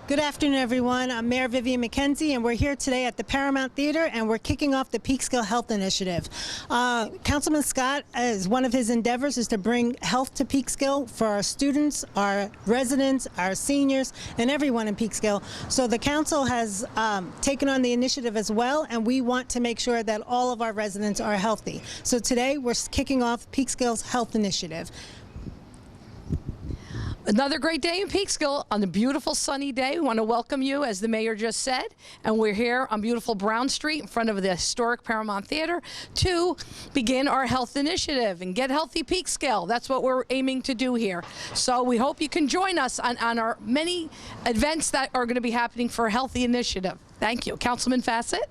Good afternoon, everyone. I'm Mayor Vivian McKenzie, and we're here today at the Paramount Theater, and we're kicking off the Peekskill Health Initiative. Councilman Scott, as one of his endeavors, is to bring health to Peekskill for our students, our residents, our seniors, and everyone in Peekskill. So the council has taken on the initiative as well, and we want to make sure that all of our residents are healthy. So today, we're kicking off Peekskill's Health Initiative. Another great day in Peekskill on a beautiful sunny day. We want to welcome you, as the mayor just said, and we're here on beautiful Brown Street in front of the historic Paramount Theater to begin our health initiative and get healthy Peekskill. That's what we're aiming to do here. So we hope you can join us on our many events that are going to be happening for a healthy initiative. Thank you. Councilman Fassett?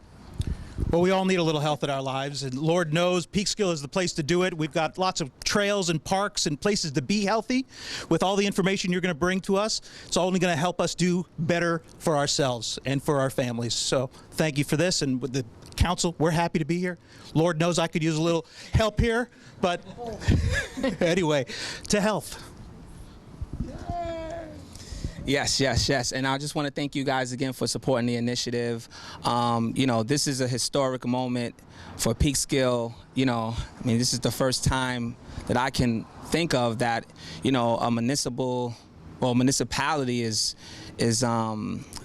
Well, we all need a little health in our lives, and Lord knows Peekskill is the place to do it. We've got lots of trails and parks and places to be healthy. With all the information you're going to bring to us, it's only going to help us do better for ourselves and for our families. So thank you for this, and with the council, we're happy to be here. Lord knows I could use a little help here, but anyway, to health. Yes, yes, yes. And I just want to thank you guys again for supporting the initiative. You know, this is a historic moment for Peekskill. You know, I mean, this is the first time that I can think of that, you know, a municipality is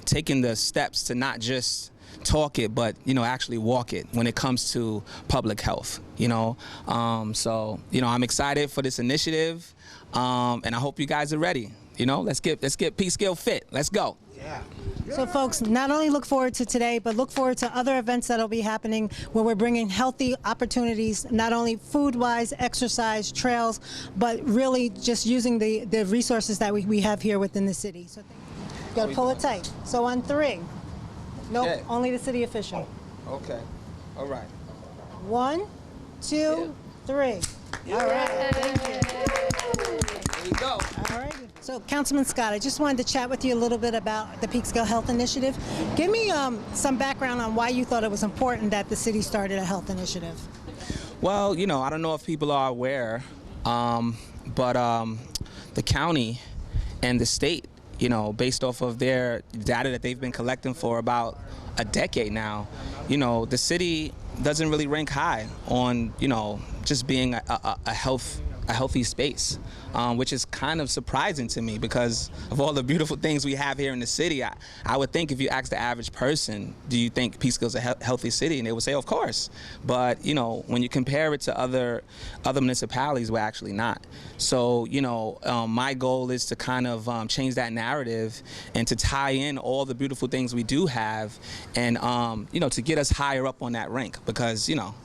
taking the steps to not just talk it, but, you know, actually walk it when it comes to public health, you know. So, you know, I'm excited for this initiative, and I hope you guys are ready. You know, let's get Peekskill fit. Let's go. Yeah. So folks, not only look forward to today, but look forward to other events that'll be happening where we're bringing healthy opportunities, not only food-wise, exercise, trails, but really just using the resources that we have here within the city. So you gotta pull it tight. So on 3. Nope, yeah. Only the city official. Okay. All right. 1, 2, 3. All right. There you go. All right. So, Councilman Scott, I just wanted to chat with you a little bit about the Peekskill Health Initiative. Give me some background on why you thought it was important that the city started a health initiative. Well, you know, I don't know if people are aware, but the county and the state, you know, based off of their data that they've been collecting for about a decade now, you know, the city doesn't really rank high on, you know, just being a healthy space, which is kind of surprising to me because of all the beautiful things we have here in the city. I would think if you ask the average person, do you think Peekskill's a healthy city? And they would say, of course. But, you know, when you compare it to other municipalities, we're actually not. So, you know, my goal is to kind of change that narrative and to tie in all the beautiful things we do have and, you know, to get us higher up on that rank because, you know,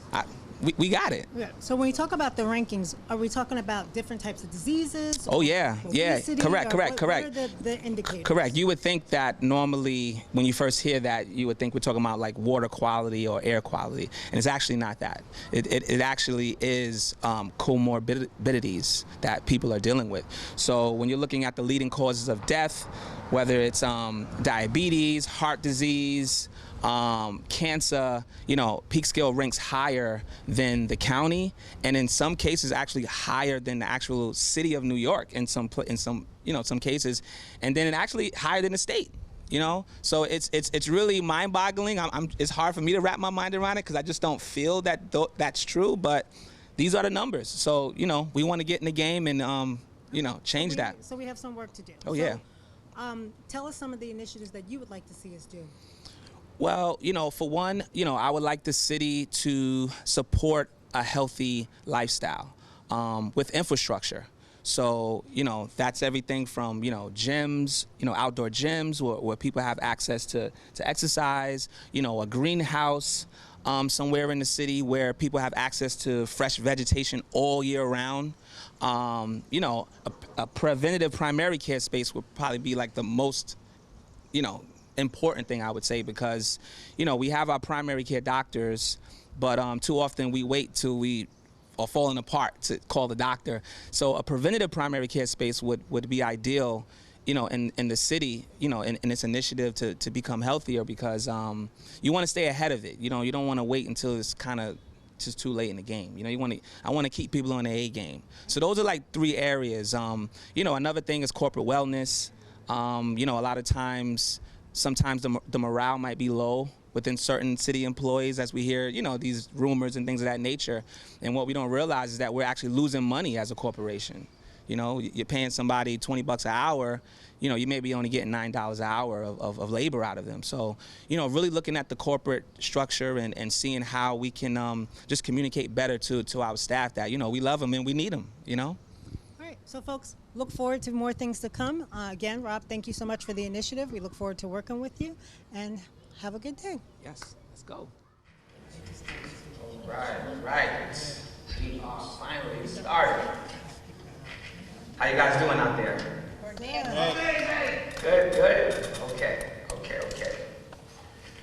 we got it. Yeah. So when you talk about the rankings, are we talking about different types of diseases? Oh yeah, yeah, correct. What are the indicators? Correct. You would think that normally when you first hear that, you would think we're talking about like water quality or air quality, and it's actually not that. It actually is comorbidities that people are dealing with. So when you're looking at the leading causes of death, whether it's diabetes, heart disease, cancer, you know, Peekskill ranks higher than the county, and in some cases actually higher than the actual city of New York in some cases, and then it actually higher than the state. You know, so it's really mind-boggling. It's hard for me to wrap my mind around it because I just don't feel that that's true. But these are the numbers. So you know, we want to get in the game and you know, change that. So we have some work to do. Oh yeah. Tell us some of the initiatives that you would like to see us do. Well, you know, for one, you know, I would like the city to support a healthy lifestyle with infrastructure. So, you know, that's everything from, you know, gyms, you know, outdoor gyms where people have access to exercise, you know, a greenhouse somewhere in the city where people have access to fresh vegetation all year round. You know, a preventative primary care space would probably be like the most, you know, important thing I would say because, you know, we have our primary care doctors, but too often we wait till we are falling apart to call the doctor. So a preventative primary care space would be ideal, you know, in the city, you know, in this initiative to become healthier because you want to stay ahead of it. You know, you don't want to wait until it's kind of just too late in the game. You know, I want to keep people on the A game. So those are like 3 areas. You know, another thing is corporate wellness. You know, a lot of times, sometimes the morale might be low within certain city employees as we hear, you know, these rumors and things of that nature. And what we don't realize is that we're actually losing money as a corporation. You know, you're paying somebody 20 bucks an hour, you know, you may be only getting $9 an hour of labor out of them. So, you know, really looking at the corporate structure and seeing how we can just communicate better to our staff that, you know, we love them and we need them, you know? All right, so folks, look forward to more things to come. Again, Rob, thank you so much for the initiative. We look forward to working with you, and have a good day. Yes, let's go. All right. We are finally started. How you guys doing out there? Good. Okay.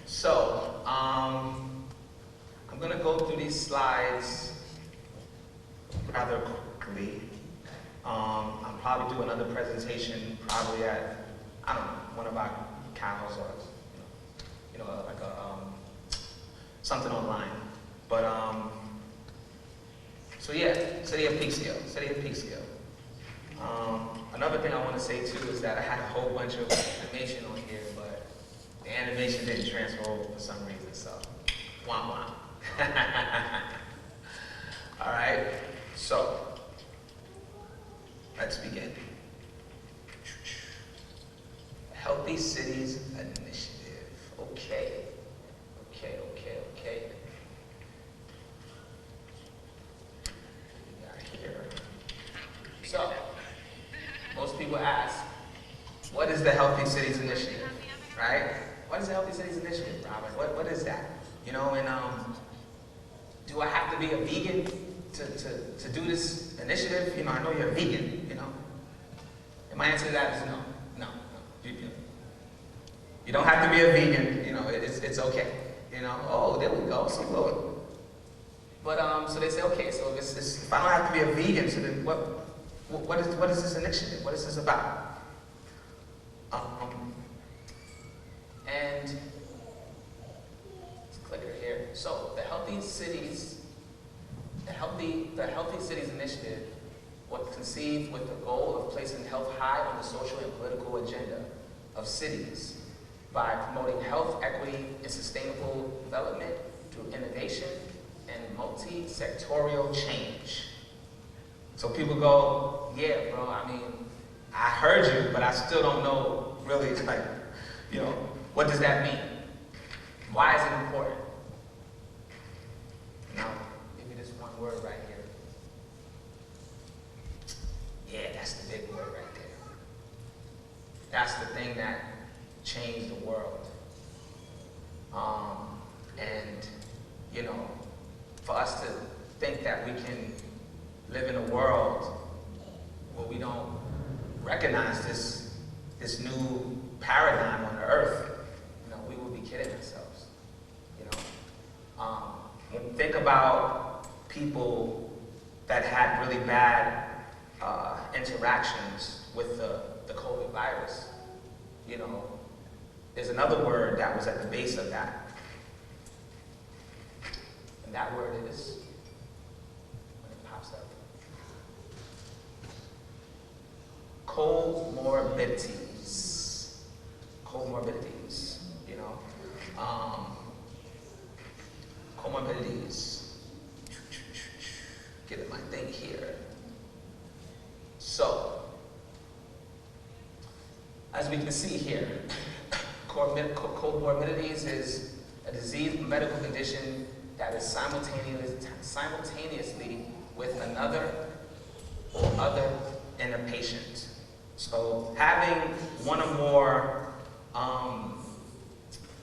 So, I'm gonna go through these slides rather quickly. I'll probably do another presentation probably at, I don't know, one of our cows or, you know, like a, something online. But, so yeah, City of Peekskill. Another thing I want to say too is that I had a whole bunch of animation on here, but the animation didn't transfer over for some reason, so wah. All right, so let's begin. Healthy Cities Initiative. Okay. We got here. So, most people ask, what is the Healthy Cities Initiative, right? What is the Healthy Cities Initiative, Robin? What is that? You know, and do I have to be a vegan to do this initiative? You know, I know you're a vegan, you know. And my answer to that is no. You don't have to be a vegan, you know, it's okay. You know, oh, there we go, so Lord. But, so they say, okay, so if I don't have to be a vegan, so then what is this initiative? What is this about? And let's click it here. So the Healthy Cities Initiative was conceived with the goal of placing health high on the social and political agenda of cities by promoting health equity and sustainable development through innovation and multi-sectorial change. So people go, yeah, bro, I mean, I heard you, but I still don't know really, like, you know, what does that mean? Why is it important? Now, give me this one word right here. Yeah, that's the big word right there. That's the thing that changed the world. And, you know, for us to think that we can live in a world where we don't recognize this new paradigm on the earth, you know, we would be kidding ourselves. You know, think about people that had really bad interactions with the COVID virus. You know, there's another word that was at the base of that, and that word is, when it pops up, comorbidities, you know. Comorbidities. Get at my thing here. So, as we can see here, comorbidities is a disease, medical condition that is simultaneously with another or other in a patient. So having one or more,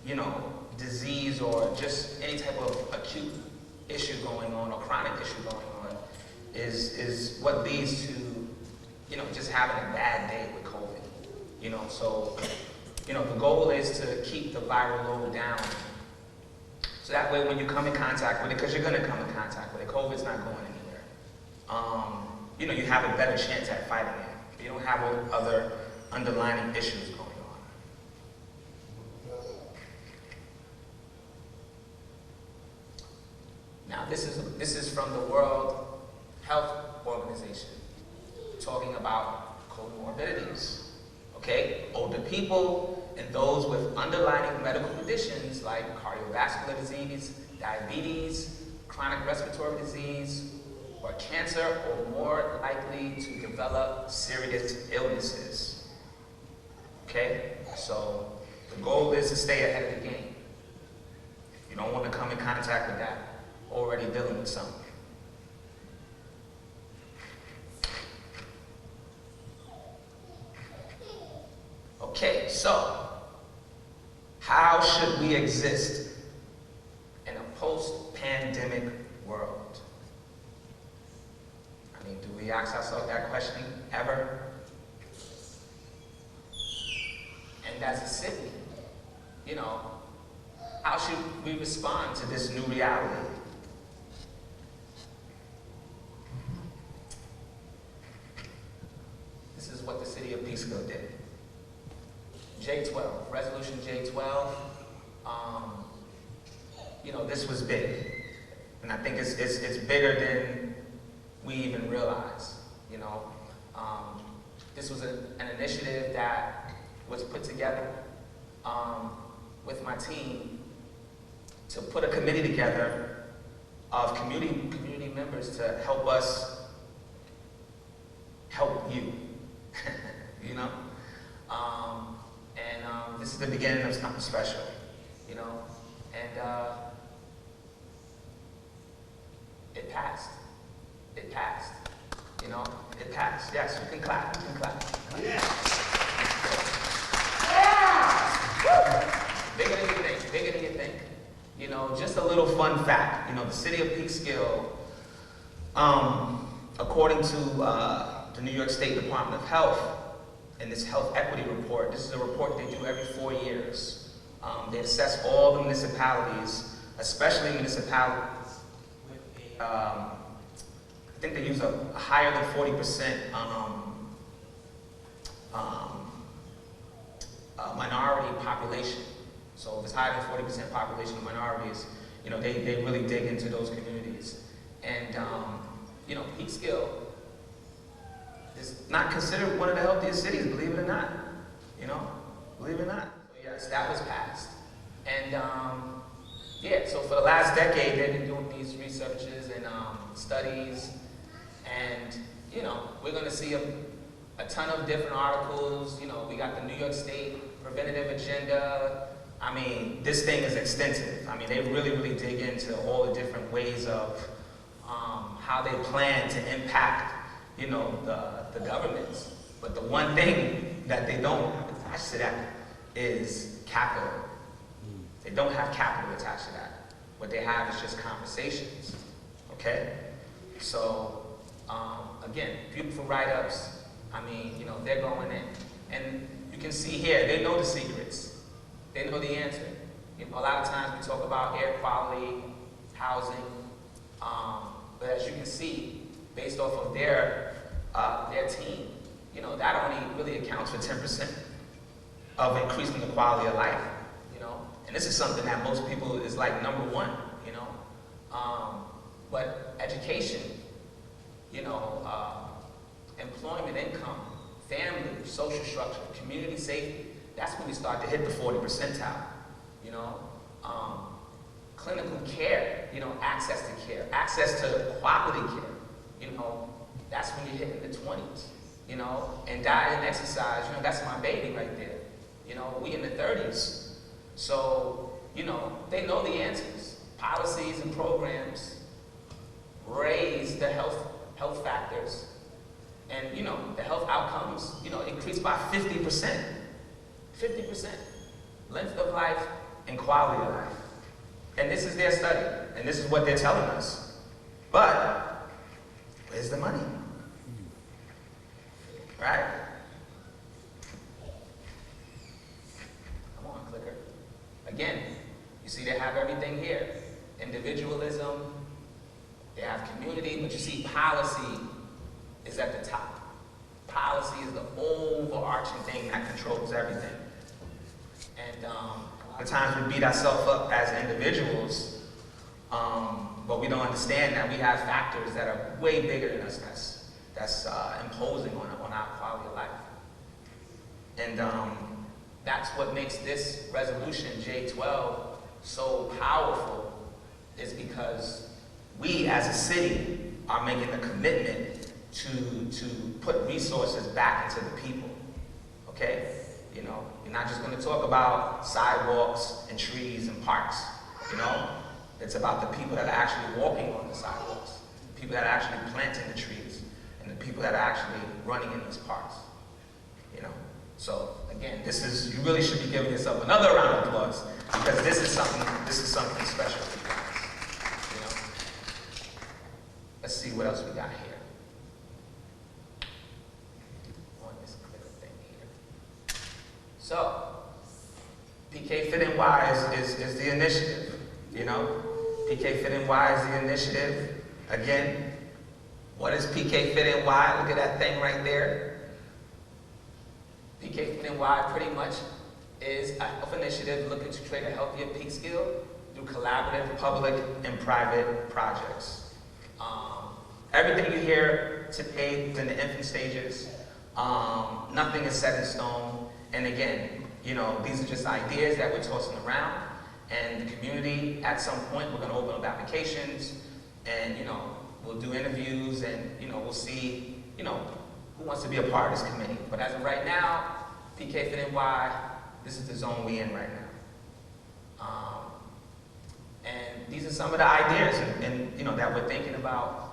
you know, disease or just any type of acute issue going on or chronic issue going on is what leads to, you know, just having a bad day with COVID. You know, so, you know, the goal is to keep the viral load down. So that way when you come in contact with it, because you're going to come in contact with it, COVID's not going anywhere. You know, you have a better chance at fighting it. You don't have other underlying issues going on. Now, this is from the World Health Organization, talking about comorbidities. Okay? older people and those with underlying medical conditions like cardiovascular disease, diabetes, chronic respiratory disease, or cancer are more likely to develop serious illnesses. Okay? So the goal is to stay ahead of the game. You don't want to come in contact with that already dealing with something. Okay, so how should we exist in a post-pandemic world? I mean, do we ask ourselves that question ever? And as a city, you know, how should we respond to this new reality? This is what the city of Peekskill did. J12, resolution J12, you know, this was big. And I think it's bigger than we even realize, you know. This was an initiative that was put together with my team to put a committee together of community members to help us help you, you know? This is the beginning of something special, you know? And it passed. It passed. You know? It passed. Yes, you can clap. You can clap. Yeah. Bigger than you think. Bigger than you think. You know, just a little fun fact. You know, the city of Peekskill, according to the New York State Department of Health, in this health equity report, this is a report they do every 4 years. They assess all the municipalities, especially municipalities with I think they use a higher than 40% minority population. So if it's higher than 40% population of minorities, you know, they really dig into those communities. And, you know, Peekskill is not considered one of the healthiest cities, believe it or not. You know, believe it or not. So yes, that was passed. And yeah, so for the last decade, they've been doing these researches and studies. And, you know, we're going to see a ton of different articles. You know, we got the New York State Preventative Agenda. I mean, this thing is extensive. I mean, they really, really dig into all the different ways of how they plan to impact, you know, the governments. But the one thing that they don't have attached to that is capital. They don't have capital attached to that. What they have is just conversations, okay? So, again, beautiful write-ups. I mean, you know, they're going in. And you can see here, they know the secrets. They know the answer. You know, a lot of times we talk about air quality, housing, but as you can see, based off of their team, you know, that only really accounts for 10% of increasing the quality of life, you know? And this is something that most people is like #1, you know? But education, you know, employment, income, family, social structure, community safety, that's when we start to hit the 40 percentile, you know? Clinical care, you know, access to care, access to quality care, you know, that's when you're hitting the 20s, you know? And diet and exercise, you know, that's my baby right there. You know, we in the 30s. So, you know, they know the answers. Policies and programs raise the health factors. And, you know, the health outcomes, you know, increase by 50%. 50%. Length of life and quality of life. And this is their study. And this is what they're telling us. But, where's the money? Right? Come on, clicker. Again, you see they have everything here. Individualism, they have community, but you see policy is at the top. Policy is the overarching thing that controls everything. And a lot of times we beat ourselves up as individuals, but we don't understand that we have factors that are way bigger than us that's imposing on our quality of life. And that's what makes this resolution, J12, so powerful, is because we as a city are making a commitment to put resources back into the people, okay? You know, you're not just gonna talk about sidewalks and trees and parks, you know? It's about the people that are actually walking on the sidewalks, the people that are actually planting the trees, and the people that are actually running in these parks, you know? So again, you really should be giving yourself another round of applause, because this is something special for you guys, you know? Let's see what else we got here. On this little thing here. So, PKFit NY is the initiative, you know? PKFit NY is the initiative. Again, what is PKFit NY? Look at that thing right there. PKFit NY pretty much is a health initiative looking to create a healthier Peekskill through collaborative public and private projects. Everything you hear today is in the infant stages. Nothing is set in stone. And again, you know, these are just ideas that we're tossing around. And the community, at some point, we're going to open up applications, and you know, we'll do interviews, and you know, we'll see, you know, who wants to be a part of this committee. But as of right now, PKFit NY, this is the zone we in right now. And these are some of the ideas and you know, that we're thinking about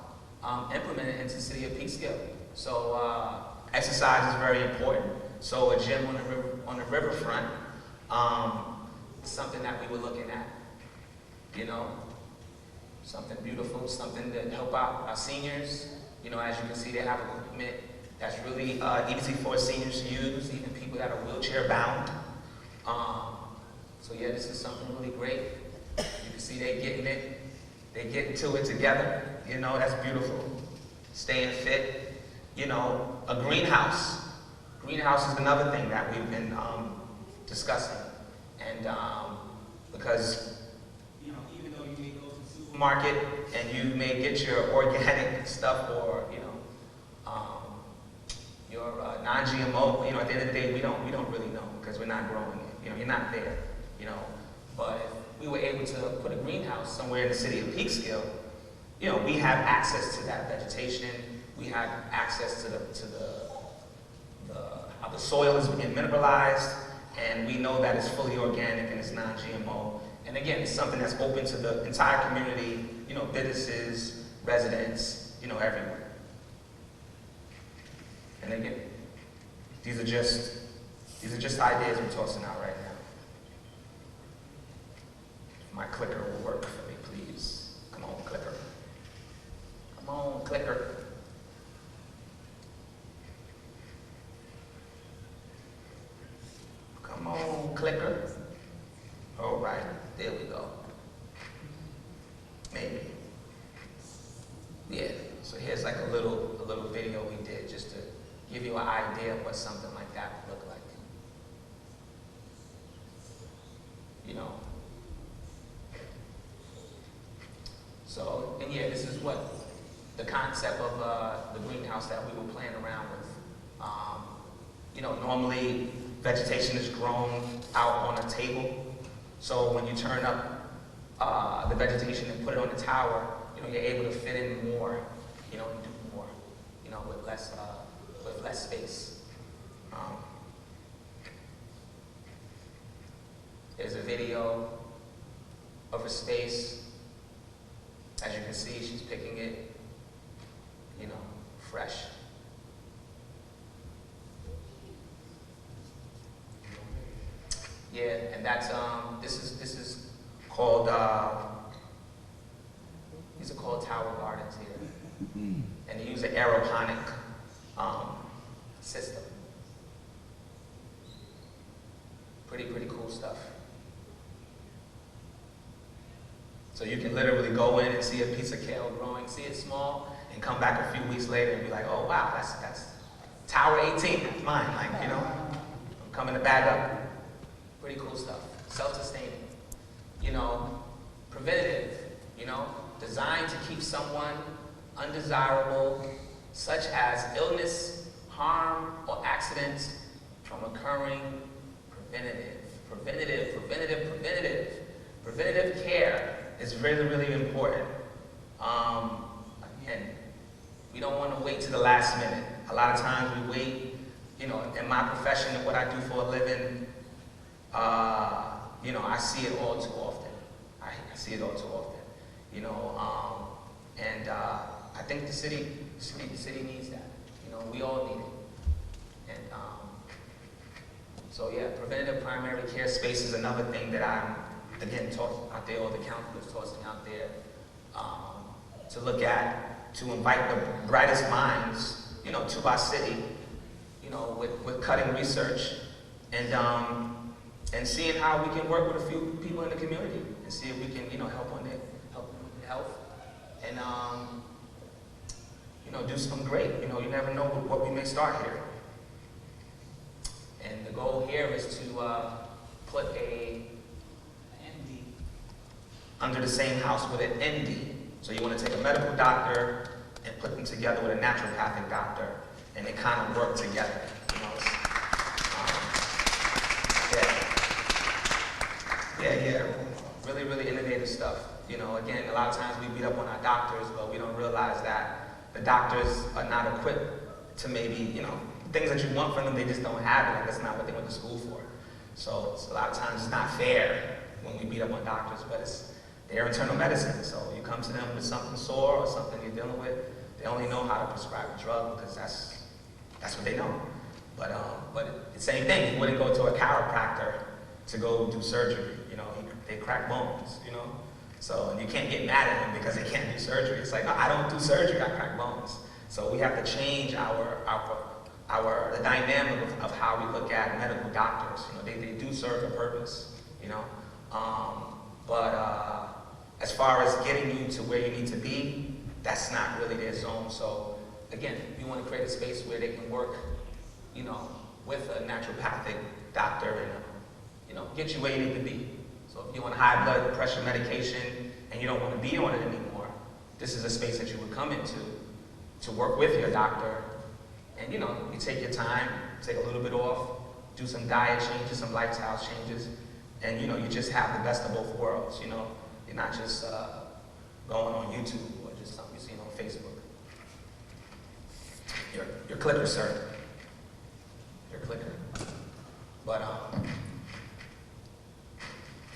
implementing into the city of Peekskill. So exercise is very important. So a gym on the riverfront is something that we were looking at. You know, something beautiful, something to help out our seniors. You know, as you can see, they have equipment that's really easy for seniors to use, even people that are wheelchair bound. So yeah, this is something really great. You can see they getting to it together. You know, that's beautiful. Staying fit. You know, a greenhouse. Greenhouse is another thing that we've been discussing. And because, you know, even though you may go to the supermarket and you may get your organic stuff, or, you know, your non-GMO, you know, at the end of the day, we don't really know, because we're not growing it. You know, you're not there, you know. But if we were able to put a greenhouse somewhere in the city of Peekskill, you know, we have access to that vegetation. We have access to how the soil is being mineralized, and we know that it's fully organic and it's non-GMO. And again, it's something that's open to the entire community, you know, businesses, residents, you know, everywhere. And again, these are just ideas we're tossing out right now. If my clicker will work for me, please. Come on, clicker. Come on, clicker. Come on, clicker. All right, there we go. Maybe. Yeah, so here's like a little video we did just to give you an idea of what something like that would look like. You know. So, and yeah, this is what the concept of the greenhouse that we were playing around with. You know, normally vegetation is grown out on a table. So when you turn up the vegetation and put it on the tower, you know, you're able to fit in more, you know, and do more, you know, with less space. There's a video of a space. As you can see, she's picking it, you know, fresh. Yeah, and that's this is called these are called tower gardens here, and they use an aeroponic system. Pretty cool stuff. So you can literally go in and see a piece of kale growing, see it small, and come back a few weeks later and be like, oh wow, that's Tower 18, that's mine. Like, you know, I'm coming to bag up. Pretty cool stuff. Self-sustaining. You know, preventative. You know, designed to keep someone undesirable, such as illness, harm, or accidents, from from occurring, preventative. Preventative care is really, really important. Again, we don't want to wait to the last minute. A lot of times we wait, you know, in my profession and what I do for a living, you know, I see it all too often. I see it all too often, you know, and I think the city needs that. You know, we all need it. And so yeah, preventative primary care space is another thing that I'm, again, tossing out there, or the counselors tossing out there, to look at, to invite the brightest minds, you know, to our city, you know, with cutting research, and seeing how we can work with a few people in the community and see if we can, you know, help with their health, and you know, do something great. You know, you never know what we may start here. And the goal here is to put a MD under the same house with an ND. So you want to take a medical doctor and put them together with a naturopathic doctor, and they kind of work together. You know, yeah, really, really innovative stuff. You know, again, a lot of times we beat up on our doctors, but we don't realize that the doctors are not equipped to maybe, you know, things that you want from them, they just don't have it, and that's not what they went to school for. So a lot of times it's not fair when we beat up on doctors, but it's their internal medicine. So you come to them with something sore or something you're dealing with, they only know how to prescribe a drug because that's what they know. But the same thing, you wouldn't go to a chiropractor to go do surgery. You know, they crack bones, you know? So, and you can't get mad at them because they can't do surgery. It's like, no, I don't do surgery, I crack bones. So we have to change the dynamic of how we look at medical doctors. You know, they do serve a purpose, you know? As far as getting you to where you need to be, that's not really their zone. So again, we want to create a space where they can work, you know, with a naturopathic doctor and, you know, get you where you need to be. So if you want high blood pressure medication and you don't want to be on it anymore, this is a space that you would come into to work with your doctor. And, you know, you take your time, take a little bit off, do some diet changes, some lifestyle changes, and, you know, you just have the best of both worlds, you know. You're not just going on YouTube or just something you're seeing on Facebook. Your clicker, sir. Your clicker. But,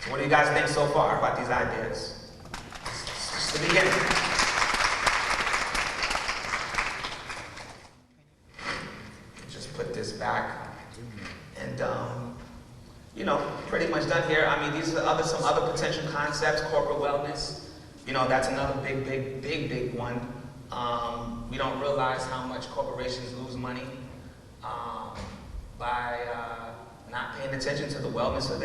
so what do you guys think so far about these ideas? It's just the beginning. Just put this back, and you know, pretty much done here. I mean, these are some other potential concepts. Corporate wellness, you know, that's another big one. We don't realize how much corporations lose money by not paying attention to the wellness of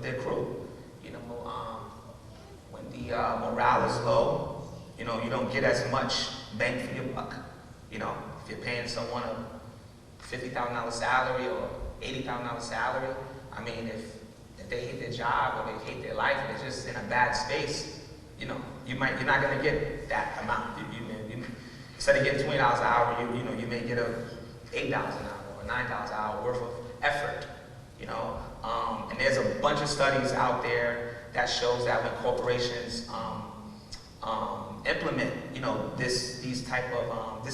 their crew. You know, when the morale is low, you know, you don't get as much bang for your buck. You know, if you're paying someone a $50,000 salary or $80,000 salary, I mean, if they hate their job or they hate their life and they're just in a bad space, you know, you're not going to get that amount. Instead of getting $20 an hour, you know, you may get a $8 an hour or $9 an hour worth of effort. You know, and there's a bunch of studies out there that shows that when corporations implement, you know, this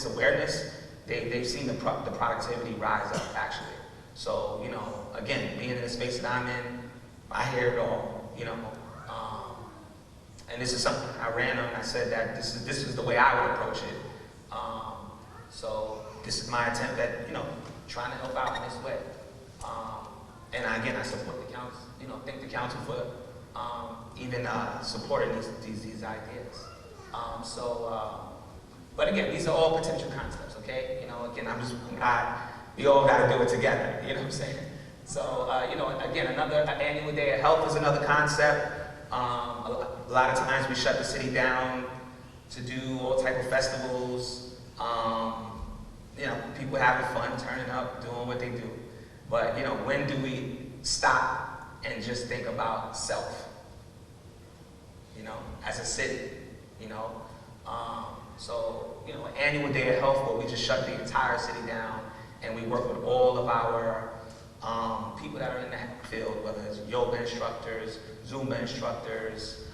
awareness, they've seen the productivity rise up actually. So, you know, again, being in the space that I'm in, I hear it all, you know. And this is something I ran on. I said that this is the way I would approach it. So this is my attempt at, you know, trying to help out in this way. And again, I support the council, you know, thank the council for even supporting these ideas. But again, these are all potential concepts, okay? You know, again, we all got to do it together, you know what I'm saying? So, you know, again, another annual day of health is another concept. A lot of times we shut the city down to do all type of festivals. You know, people having fun, turning up, doing what they do. But, you know, when do we stop and just think about self? You know, as a city, you know? So, you know, an annual day of health where we just shut the entire city down and we work with all of our people that are in that field, whether it's yoga instructors, Zumba instructors,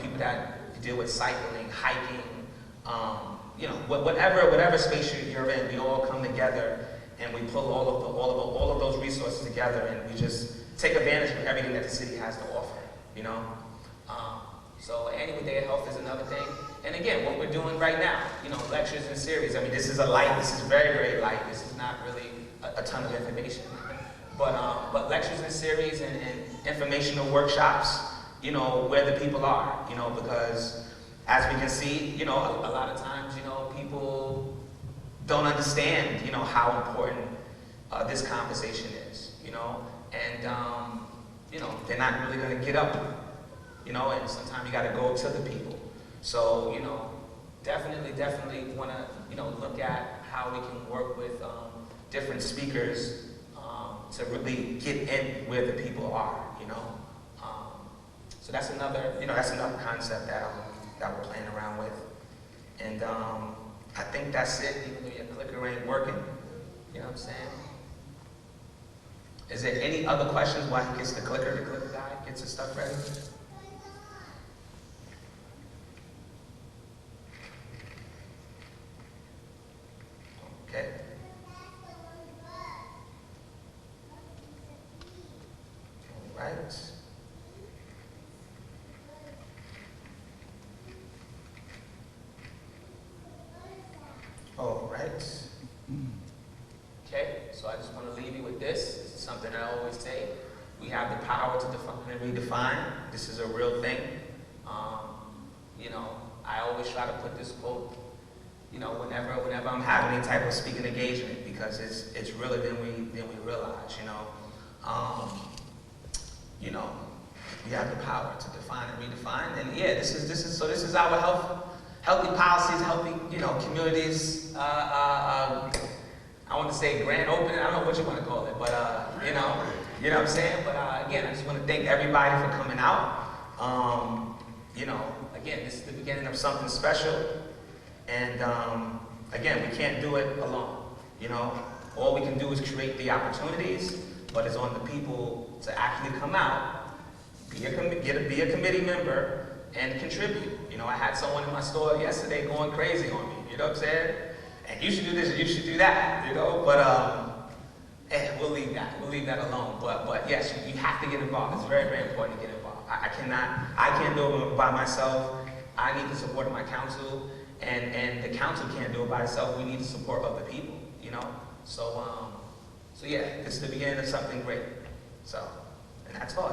people that deal with cycling, hiking, whatever space you're in, we all come together and we pull all of those resources together, and we just take advantage of everything that the city has to offer. So Annual Day of Health is another thing. And again, what we're doing right now, lectures and series. I mean, this is very, very light. This is not really a ton of information. But lectures and series and informational workshops, where the people are, because as we can see, a lot of times, people don't understand, how important this conversation is, and, they're not really going to get up, and sometimes you got to go to the people. So, definitely want to, look at how we can work with different speakers to really get in where the people are, So that's another concept that we're playing around with. And I think that's it, even though your clicker ain't working. You know what I'm saying? Is there any other questions while he gets the clicker guy gets his stuff ready? Okay. All right. All right. Okay, so I just want to leave you with this. This is something I always say. We have the power to define and redefine. This is a real thing. I always try to put this quote, whenever I'm having any type of speaking engagement, because it's realer than we realize. We have the power to define and redefine. And yeah, this is our healthy policies, healthy communities. I want to say grand opening. I don't know what you want to call it, but you know what I'm saying. But again, I just want to thank everybody for coming out. Again, this is the beginning of something special, and again, we can't do it alone. All we can do is create the opportunities, but it's on the people to actually come out, be a committee member, and contribute. I had someone in my store yesterday going crazy on me. You know what I'm saying? And you should do this, and you should do that. But we'll leave that alone. But yes, you have to get involved. It's very, very important to get involved. I can't do it by myself. I need the support of my council, and the council can't do it by itself. We need the support of the people. So yeah, this is the beginning of something great. So, and that's all.